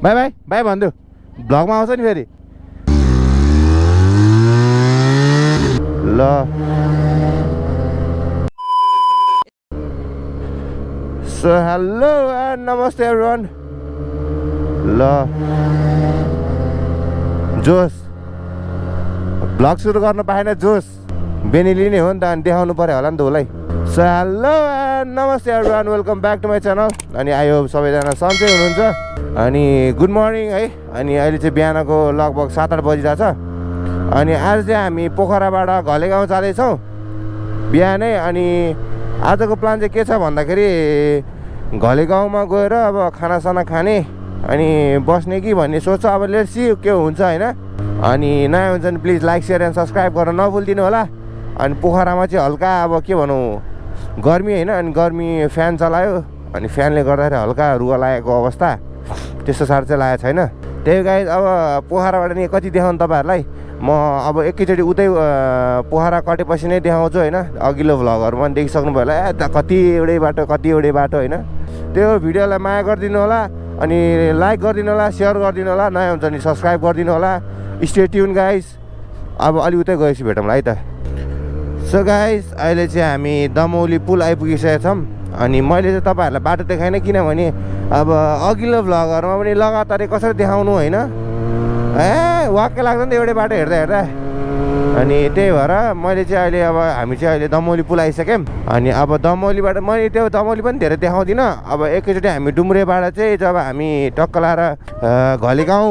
By by by भन्छु भ्लगमा आउँछ नि फेरि ल सो हेलो एन्ड नमस्ते एभ्रिवान ल जोस भ्लग सुरु गर्न पाएन जोस बेनेली नै हो नि त अनि देखाउनु पर्यो होला नि त उसलाई सो हेलो एन्ड नमस्ते everyone welcome back to my channel अनि आई होप सबैजना सन्चै हुनुहुन्छ अनि गुड मर्निङ है अनि अहिले चाहिँ बिहानको लगभग 7-8 बजिरहेको छ अनि आज चाहिँ हामी पोखराबाट घलेगाउँ जाँदैछौँ बिहानै अनि आजको प्लान चाहिँ के छ भन्दाखेरि घलेगाउँमा गएर अब खानासाना खाने अनि बस्ने कि भन्ने सोच्छ अब लेट्स सी के हुन्छ होइन अनि नयाँ हुन्छ भने please like share and subscribe गर्न नभुलिदिनु होला अनि पोखरामा चाहिँ हल्का अब के भनौँ गर्मी होइन अनि गर्मी फ्यान चलायो अनि फ्यानले गर्दाखेरि हल्का रुवा लागेको अवस्था त्यस्तो साह्रो चाहिँ लागेको छैन त्यही गाइज अब पोखराबाट नि कति देखाउनु तपाईँहरूलाई म अब एकैचोटि उतै पोखरा कटेपछि नै देखाउँछु होइन अघिल्लो भ्लगहरूमा पनि देखिसक्नु भयो होला कतिवटै बाटो होइन त्यो भिडियोलाई माया गरिदिनु होला अनि लाइक गरिदिनु होला सेयर गरिदिनु होला नयाँ हुन्छ नि सब्सक्राइब गरिदिनु होला स्टे ट्युन गाइज अब अलि उतै गएपछि भेटौँला है त सो गाइज अहिले चाहिँ हामी दमौली पुल आइपुगिसकेका छौँ अनि मैले चाहिँ तपाईँहरूलाई बाटो देखाइनँ किनभने अब अघिल्लो भ्लगहरूमा पनि लगातार कसरी देखाउनु होइन वाक्कै लाग्दैन नि त एउटै बाटो हेर्दा अनि त्यही भएर मैले चाहिँ अहिले अब हामी चाहिँ अहिले दमौली पुल आइसक्यौँ अनि अब दमौलीबाट मैले त्यो दमौली पनि धेरै देखाउँदिनँ अब एकैचोटि हामी डुम्रेबाट चाहिँ जब हामी टक्क लाएर घलेगाउँ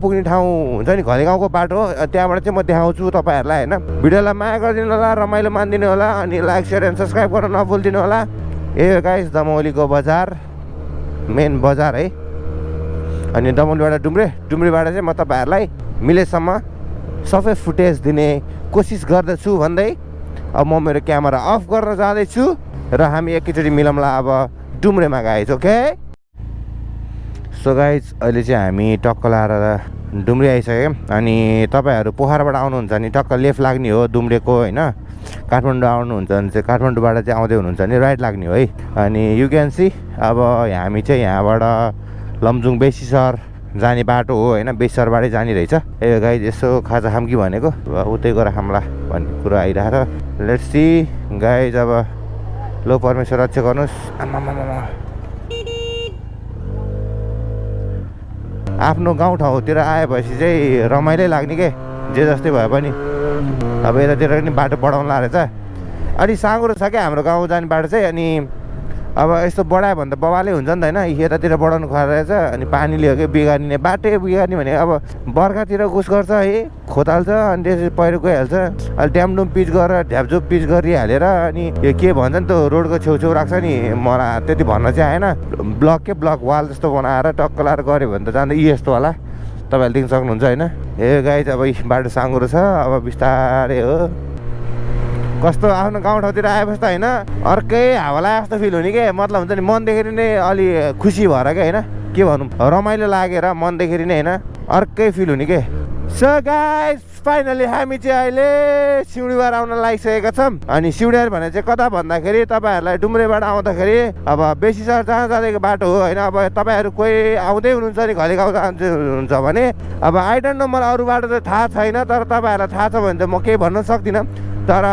पुग्ने ठाउँ हुन्छ नि घलेगाउँको बाटो त्यहाँबाट चाहिँ म देखाउँछु तपाईँहरूलाई होइन भिडियोलाई माया गरिदिनु होला रमाइलो मानिदिनु होला अनि लाइक सेयर एन्ड सब्सक्राइब गर्न नभुलिदिनु होला ए गाइस दमौलीको बजार मेन बजार है अनि दमौलीबाट डुम्रेबाट चाहिँ म तपाईँहरूलाई मिलेसम्म सबै फुटेज दिने कोसिस गर्दछु भन्दै अब म मेरो क्यामेरा अफ गर्न जाँदैछु र हामी एकैचोटि मिलाउँला अब डुम्रेमा गाइज ओके सो गाइज अहिले चाहिँ हामी टक्क लाएर डुम्रे आइसक्यौँ अनि तपाईँहरू पोखराबाट आउनुहुन्छ भने टक्क लेफ्ट लाग्ने हो डुम्रेको होइन काठमाडौँ आउनुहुन्छ भने चाहिँ काठमाडौँबाट चाहिँ आउँदै हुनुहुन्छ भने राइट लाग्ने हो है अनि यु क्यान सी अब हामी चाहिँ यहाँबाट लमजुङ बेसी सहर जाने बाटो हो होइन बेसी सहरबाटै जाने रहेछ ए गाइज यसो खाजा खाम कि भनेको उतै गएर खाम्ला भन्ने कुरा आइरहेको छ लेट्स सी गाइज अब लो परमेश्वर रक्षा गर्नुहोस् आफ्नो गाउँठाउँतिर आएपछि चाहिँ रमाइलो लाग्ने के जे जस्तै भए पनि अब यतातिर पनि बाटो बढाउनु रहेछ अलि साँगुरो छ क्या हाम्रो गाउँ जाने बाटो चाहिँ अनि अब यस्तो बढायो भने त बबालै हुन्छ नि त होइन यतातिर बढाउनु खोजेको रहेछ अनि पानीले हो कि बिगार्ने बाटै बिगार्ने भने अब बर्खातिर घुस गर्छ है खोताल्छ अनि त्यसपछि पहिरो गइहाल्छ अहिले ड्यामडुम पिच गरेर ढ्यापझुप पिच गरिहालेर अनि यो के भन्छ नि त रोडको छेउछेउ राख्छ नि मलाई त्यति भन्न चाहिँ आएन ब्लक वाल जस्तो बनाएर टक्क लाएर गऱ्यो भने त जाँदा यस्तो होला तपाईँहरूले देख्न सक्नुहुन्छ होइन ए गाइज अब बाटो साँगुरो छ अब बिस्तारै हो कस्तो आफ्नो गाउँठाउँतिर आएपछि त होइन अर्कै हावा लागे जस्तो फिल हुने के मतलब हुन्छ नि मनदेखि नै अलि खुसी भएर क्या होइन के भनौँ रमाइलो लागेर मनदेखि नै होइन अर्कै फिल हुने के सो गाइस फाइनली हामी चाहिँ अहिले सिउँडीबार आउन लागिसकेका छौँ अनि सिउँडीबार भने चाहिँ कता भन्दाखेरि तपाईँहरूलाई डुम्रेबाट आउँदाखेरि अब बेसी सहर जहाँ जाँदैको बाटो हो होइन अब तपाईँहरू कोही आउँदै हुनुहुन्छ नि घलेगाउँ जान्छ हुनुहुन्छ भने अब आई डोन्ट नो मलाई अरू बाटो त थाहा छैन तर तपाईँहरूलाई थाहा छ भने त म केही भन्न सक्दिनँ तर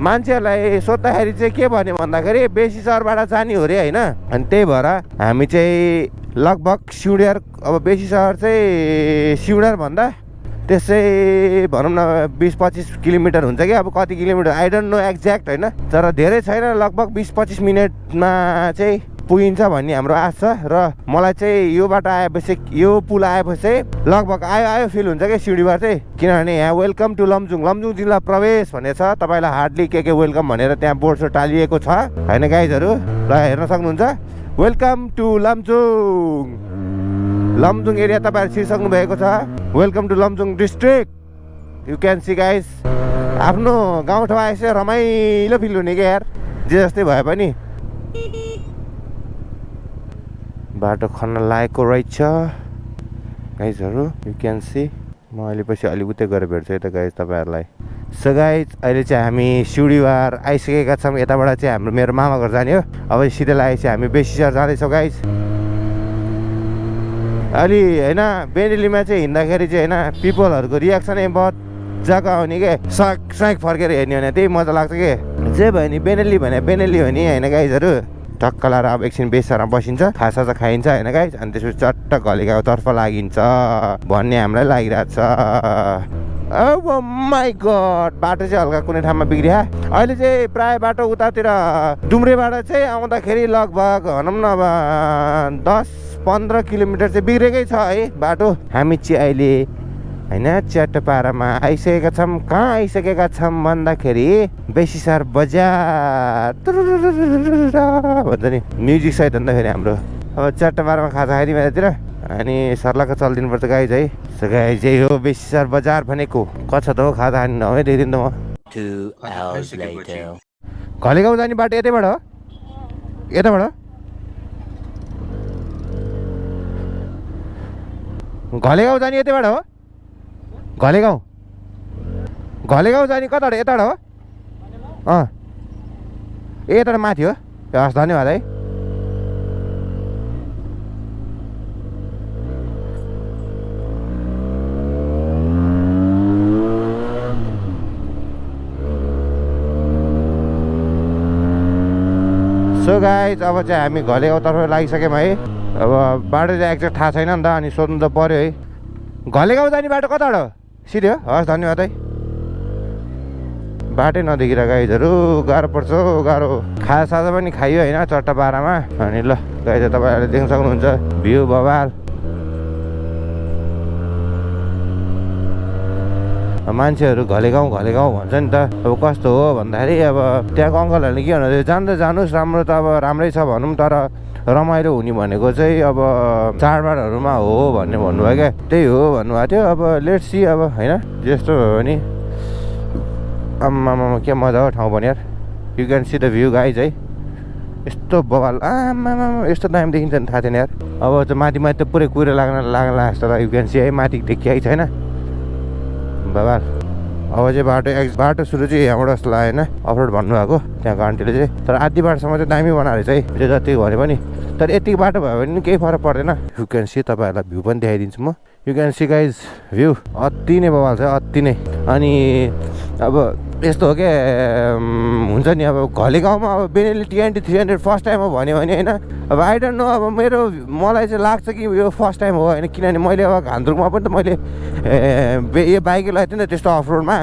मान्छेहरूलाई सोद्धाखेरि चाहिँ के भन्यो भन्दाखेरि बेसी सहरबाट जाने हो अरे होइन अनि त्यही भएर हामी चाहिँ लगभग सिउँडियार अब बेसी सहर चाहिँ सिउँडियार भन्दा त्यसै भनौँ न 20-25 किलोमिटर हुन्छ कि अब कति kilometre I don't know exact होइन तर धेरै छैन लगभग 20-25 मिनटमा चाहिँ पुगिन्छ भन्ने हाम्रो आश छ र मलाई चाहिँ यो बाटो आएपछि यो पुल आएपछि चाहिँ लगभग आयो फिल हुन्छ क्या सिउँडीबार चाहिँ किनभने यहाँ वेलकम टु लमजुङ जिल्ला प्रवेश भन्ने छ तपाईँलाई हार्डली के वेलकम भनेर त्यहाँ बोर्ड टालिएको छ होइन गाइजहरू ल हेर्न सक्नुहुन्छ वेलकम टु लमजुङ एरिया तपाईँहरू छिरिसक्नु भएको छ welcome to Lamjung district you can see guys आफ्नो गाउँठाउँ आएपछि रमाइलो फिल हुने क्या यार जे जस्तै भए पनि बाटो खन्न लागेको रहेछ गाइजहरू यु क्यान सी म अहिले पछि अलि उतै गएर भेट्छु यता गाइज तपाईँहरूलाई सो गाइज अहिले चाहिँ हामी सिउँडीबार आइसकेका छौँ यताबाट चाहिँ हाम्रो मेरो मामा घर जाने हो अब सिधै लागेपछि हामी बेसी सहर जाँदैछौँ गाइज अलि होइन बेनेलीमा चाहिँ हिँड्दाखेरि चाहिँ होइन पिपलहरूको रियाक्सनै बहुत जग्गा आउने के साक साक फर्केर हेर्ने भने त्यही मजा लाग्छ के जे भयो नि बेनेली भने बेनेली हो नि होइन गाइजहरू टक्क लाएर अब एकछिन बेसरमा बसिन्छ खासा चाहिँ खाइन्छ होइन गाइज अनि त्यसपछि चट्ट घलेगाउँतर्फ लागिन्छ भन्ने हामीलाई लागिरहेको छ अब माई गड बाटो चाहिँ हल्का कुनै ठाउँमा बिग्रिया अहिले चाहिँ प्राय बाटो उतातिर डुम्रेबाट चाहिँ आउँदाखेरि लगभग भनौँ न अब 10-15 किलोमिटर चाहिँ बिग्रेकै छ है बाटो हामी चाहिँ अहिले होइन चट्टपारामा आइसकेका छौँ कहाँ आइसकेका छौँ भन्दाखेरि बेसीसार बजार भन्छ नि म्युजिक सहित अन्त फेरि हाम्रो अब चट्टपारामा खाजा खाइदिउँ यतातिर अनि सर्लाको चलिदिनुपर्छ गाइज है सो गाइज यही हो बेसीसार बजार भनेको कता त हो खाजा खाने नभए दिइदिनु त म 2 hours later. घलेगाउँ जाने बाटो यतैबाट हो यताबाट घलेगाउँ जाने यतैबाट हो घलेगाउँ घलेगाउँ जाने कताबाट यताबाट हो ए यताबाट माथि हो हस् धन्यवाद है सो गाइज अब चाहिँ हामी घलेगाउँतर्फ लागिसक्यौँ है अब बाटो चाहिँ एक्ज्याक्ट थाहा छैन नि त अनि सोध्नु त पऱ्यो है घलेगाउँ जाने बाटो कताबाट हो सिधै हो हस् धन्यवाद है बाटै नदेखिरहेको गाइजहरू गाह्रो पर्छ गाह्रो खाजासाजा पनि खाइयो होइन चट्टपारामा अनि ल गाइज तपाईँहरूले देख्न सक्नुहुन्छ भ्यू बवाल मान्छेहरू घलेगाउँ घलेगाउँ भन्छ नि त अब कस्तो हो भन्दाखेरि अब त्यहाँको अङ्कलहरूले के भन्नु जाँदा जानुहोस् राम्रो त अब राम्रै छ भनौँ तर रमाइलो हुने भनेको चाहिँ अब चाडबाडहरूमा हो भन्ने भन्नुभयो क्या त्यही हो भन्नुभएको थियो अब लेट्स सी अब होइन जस्तो भयो भने आम्मामा के मजा हो ठाउँ पनि यार you can see the view guys है यस्तो बवाल आम्मामा यस्तो दामी देखिन्छ नि थाहा छैन यार अब चाहिँ माथि माथि त पुरै कुहिरो लाग्ला जस्तो यु क्यान सी है माथि देखिआइ छैन बवाल अब चाहिँ बाटो सुरु चाहिँ यहाँबाट जस्तो लाग्यो होइन अफरोड भन्नुभएको त्यहाँको आन्टीले चाहिँ तर आधी बाटोसम्म चाहिँ दामी बनाएर चाहिँ त्यो जति भने पनि तर यति बाटो भयो भने पनि केही फरक पर्दैन यु क्यान सी तपाईँहरूलाई भ्यू पनि देखाइदिन्छु म you can see guys view अति नै बवाल छ अति नै अनि अब यस्तो हो क्या हुन्छ नि अब घलेगाउँमा अब बेनेली TNT 300 फर्स्ट टाइम हो भन्यो भने होइन अब आई डोन्ट नो अब मलाई चाहिँ लाग्छ कि यो फर्स्ट टाइम हो होइन किनभने मैले अब घान्द्रुकमा पनि त मैले यो बाइकै लगाएको थिएँ नि त त्यस्तो अफरोडमा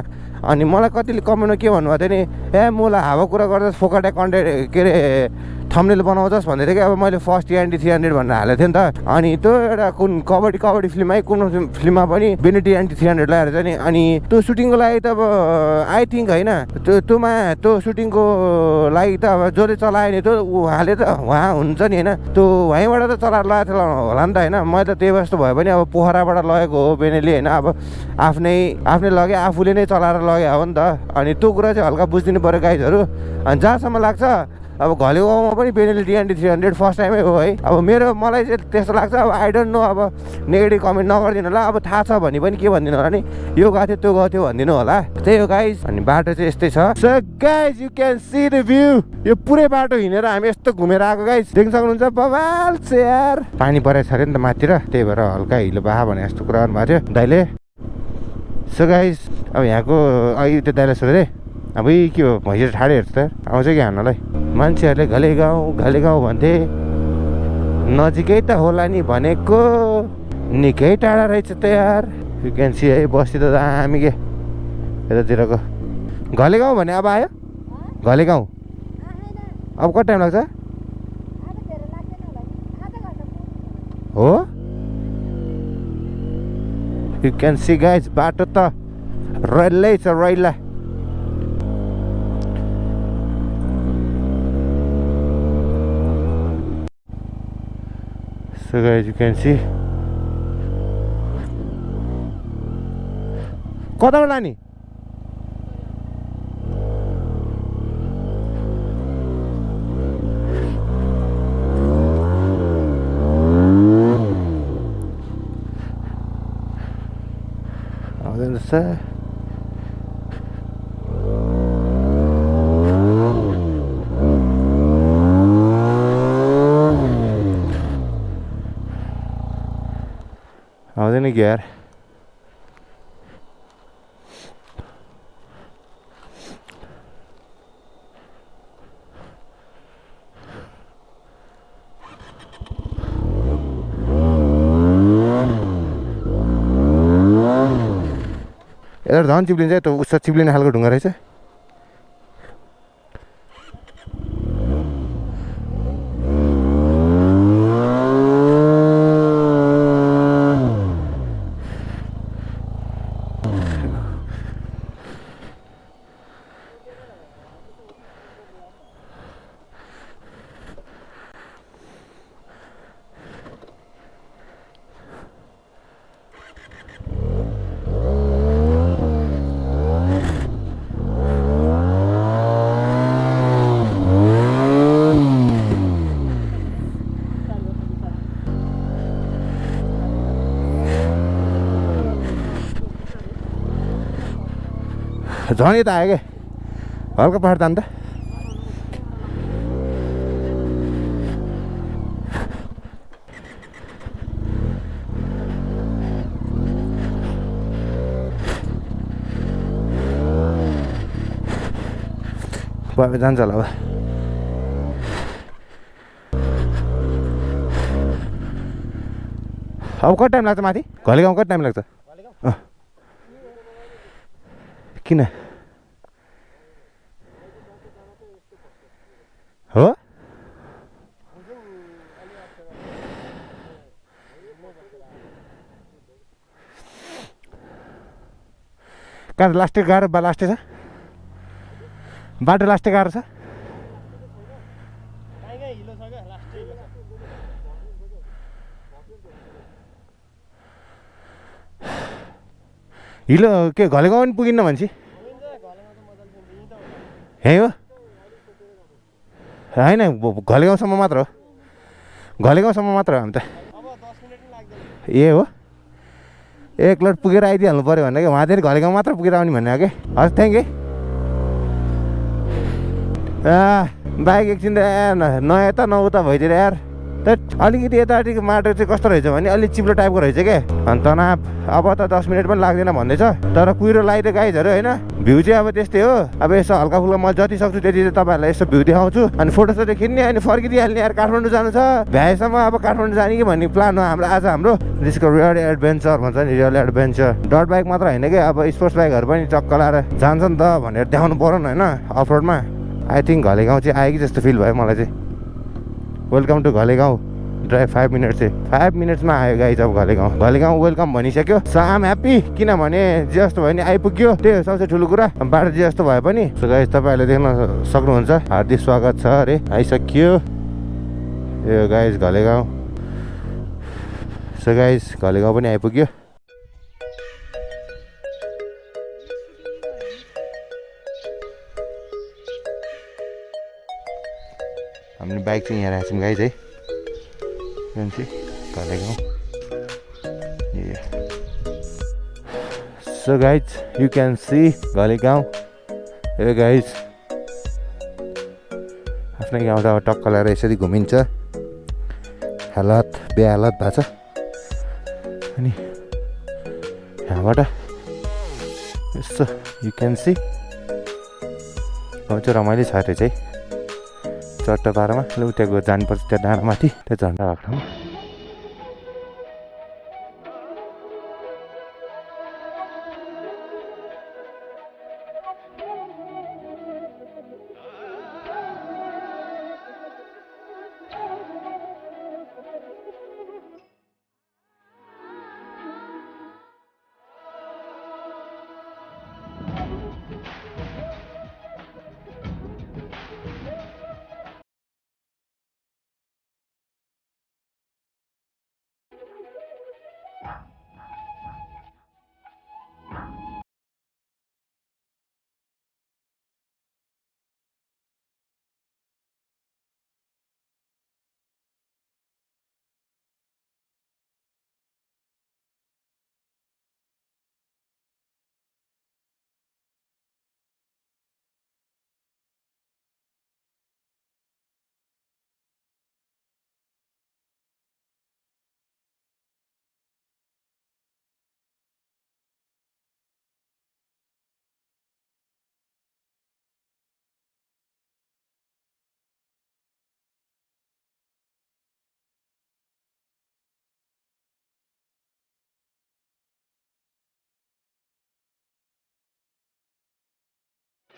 अनि मलाई कतिले कमेन्टमा के भन्नुभएको थियो नि ए मलाई हावा कुरा गर्दा फोकटे कन्टेन्ट के अरे थम्बनेल बनाउँछस् भन्दै थियो कि अब मैले फर्स्ट TNT 300 भनेर हालेको थिएँ नि त अनि त्यो एउटा कुन कबड्डी फिल्ममै कुन फिल्ममा पनि बेनेली TNT 300 लगाएर चाहिँ नि अनि त्यो सुटिङको लागि त अब आई थिङ्क होइन त्यो सुटिङको लागि त अब जसले चलायो नि त्यो उहाँले त उहाँ हुन्छ नि होइन त्यो वहीँबाट त चलाएर लगाएको थियो होला नि त होइन मैले त त्यही जस्तो भयो भने अब पोखराबाट लगेको हो बेनेली होइन अब आफ्नै लगे आफूले नै चलाएर लगे हो नि त अनि त्यो कुरा चाहिँ हल्का बुझिदिनु पऱ्यो गाइजहरू अनि जहाँसम्म लाग्छ अब घलेगाउँमा पनि बेनेली TNT 300 फर्स्ट टाइमै हो है अब मलाई चाहिँ त्यस्तो लाग्छ अब आई डोन्ट नो अब नेगेटिभ कमेन्ट नगरिदिनु होला अब थाहा छ भने पनि के भनिदिनु होला नि यो गएको थियो त्यो गएको थियो भनिदिनु होला त्यही हो गाइज अनि बाटो चाहिँ यस्तै छ so guys you can see the view यो पुरै बाटो हिँडेर हामी यस्तो घुमेर आएको गाइज देख्न सक्नुहुन्छ बवाल छ यार पानी परेको छ अरे नि त माथितिर त्यही भएर हल्का हिलो बाहा भने जस्तो कुरा गर्नुभएको थियो दाइले सो गाइज अब यहाँको अहिले त्यो दाइले सोधेँ अब के हो भैँसी ठाडै हेर्छ त आउँछ कि हान्नलाई मान्छेहरूले घलेगाउँ भन्थे नजिकै त होला नि भनेको निकै टाढा रहेछ त यार यु क्यान सी है बस्ती त दामी के यतातिरको घलेगाउँ भने अब आयो घलेगाउँ अब कति टाइम लाग्छ हो यु क्यान सी गाइज बाटो त रैलै छ रैला So guys, you can see कताबाट लाने आउँदैन रहेछ नि के यार यता झन् चिप्लिन्छ है त्यो उस चिप्लिने खालको ढुङ्गा रहेछ झन् यता आयो क्या हल्का पहाड तान त जान्छ होला अब कति टाइम लाग्छ माथि घलेगाउँ कति टाइम लाग्छ किन हो कहाँ लास्टै गाह्रो लास्टै छ बाटो लास्टै गाह्रो छ हिलो के घलेगाउँ पनि पुगिन्न भन्छ यहीँ हो होइन घलेगाउँसम्म मात्र हो घलेगाउँसम्म मात्र हो हामी त ए हो एक लट पुगेर आइदिइहाल्नु पऱ्यो भने कि उहाँदेखि घलेगाउँ मात्र पुगेर आउने भन्ने हो कि हस् थ्याङ्क यू बाइक एकछिन त नयाँ त नउता भइदिएर यार अलिकति यतापट्टिको माटो चाहिँ कस्तो रहेछ भने अलिक चिप्लो टाइपको रहेछ क्या अनि तनाव अब त 10 मिनट पनि लाग्दैन भन्दैछ तर कुहिरो लगाइदियो गाइजहरू होइन भ्यू चाहिँ अब त्यस्तै हो अब यसो हल्का फुल्का म जति सक्छु त्यति चाहिँ तपाईँहरूलाई यसो भ्यू देखाउँछु अनि फोटो सोटो खिच्ने अनि फर्किदिइहाल्ने यार काठमाडौँ जानु छ भ्याएसम्म अब काठमाडौँ जाने कि भन्ने प्लान हो हाम्रो त्यसको रियल एडभेन्चर भन्छ नि रियल एडभेन्चर डट बाइक मात्र होइन कि अब स्पोर्ट्स बाइकहरू पनि चक्क लाएर जान्छ नि त भनेर देखाउनु पऱ्यो नि होइन अफ रोडमा आई थिङ्क घलेगाउँ चाहिँ आयो कि जस्तो फिल भयो मलाई चाहिँ वेलकम टु घलेगाउँ ड्राइभ 5 मिनट चाहिँ 5 मिनट्समा आयो गाइज अब घलेगाउँ वेलकम भनिसक्यो सो आम ह्याप्पी किनभने जे जस्तो भयो नि आइपुग्यो त्यही सबसे ठुलो कुरा बाटो जे जस्तो भए पनि सो गाइज तपाईँहरूले देख्न सक्नुहुन्छ हार्दिक स्वागत छ अरे आइसक्यो यो गाइज घलेगाउँ सो गाइज घलेगाउँ पनि आइपुग्यो हामीले बाइक चाहिँ यहाँ राखेको छौँ गाइज है घलेगाउँ so guys you can C घलेगाउँ A guys आफ्नै गाउँ त अब टक्क लगाएर यसरी घुमिन्छ हालत बेहालत भएको छ अनि यहाँबाट यसो यु क्यान सी गाउँ चाहिँ रमाइलो छ त्यो चाहिँ चट्टा पारामा लु त्यहाँ जानुपर्छ त्यहाँ डाँडामाथि त्यहाँ झन्डा भएको ठाउँमा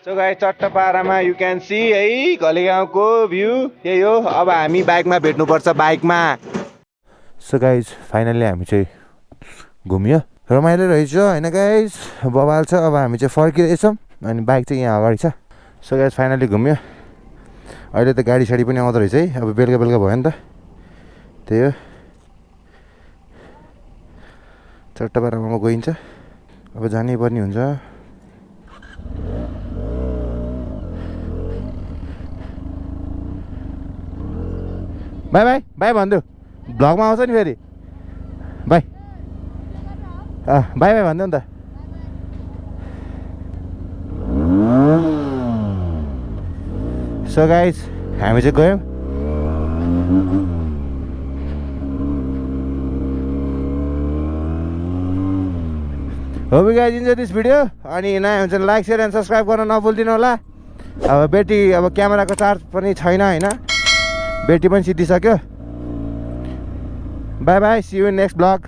सो गाइस चट्ट पारामा यु क्यान सी है घलेगाउँको भ्यू यही हो। अब हामी बाइकमा भेट्नुपर्छ बाइकमा। सो गाइस फाइनल्ली हामी चाहिँ घुम्यो रमाइलो रहेछ होइन गाइस बवाल छ। अब हामी चाहिँ फर्किँदैछौँ अनि बाइक चाहिँ यहाँ अगाडि छ। सो गाइस फाइनल्ली घुम्यो। अहिले त गाडी साडी पनि आउँदो रहेछ है। अब बेलुका बेलुका भयो नि त त्यही हो। चट्ट पारामा गइन्छ अब जानै पर्ने हुन्छ। बाई बाई बाई भनिदेऊ भ्लगमा आउँछ नि फेरि बाई बाई बाई भनिदेऊ नि त। सो गाइस हामी चाहिँ गयौँ। Hope you guys enjoy this video. अनि नयाँ हुन्छ लाइक सेयर एन्ड सब्सक्राइब गर्न नभुलिदिनु होला। अब ब्याट्री अब क्यामेराको चार्ज पनि छैन होइन ब्याट्री पनि सिद्धिसक्यो। Bye bye see you in next blog.